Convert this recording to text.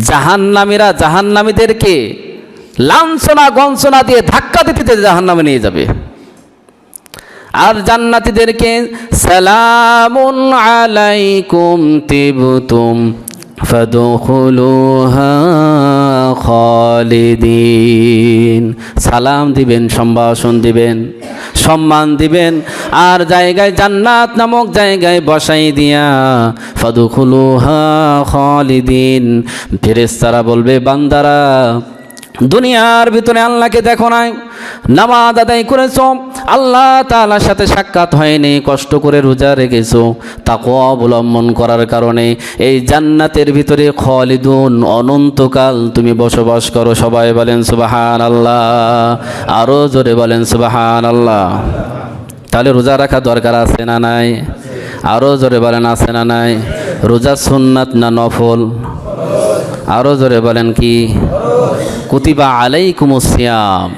জাহান্নামীরা জাহান্নামীদেরকে লাঞ্ছনা গঞ্ছনা দিয়ে ধাক্কা দিতে জাহান্নামে নিয়ে যাবে। আর জান্নাতীদেরকে সালামুন আলাইকুম তিবতুম ফাদখুলুহা খালিদিন, সালাম দিবেন, সম্ভাষণ দিবেন, সম্মান দিবেন, আর জায়গায় জান্নাত নামক জায়গায় বসাই দিয়া ফাদখুলুহা খালিদিন। ফেরেশতারা বলবে, বান্দারা দুনিয়ার ভিতরে আল্লাহকে দেখো নাই, নামাজ আদায় করেছো, আল্লাহ তাআলার সাথে সাক্ষাৎ হয়নি, কষ্ট করে রোজা রেখেছো, তাকওয়া অবলম্বন করার কারণে এই জান্নাতের ভিতরে খালিদুন, অনন্তকাল তুমি বসবাস করো। সবাই বলেন সুবহানাল্লাহ, আরো জোরে বলেন সুবহানাল্লাহ। তাহলে রোজা রাখা দরকার আছে না নাই? আরো জোরে বলেন আছে না নাই? রোজা সুন্নাত না নফল? আরো জোরে বলেন কি? কুতিবা আলাইকুমুস সিয়াম,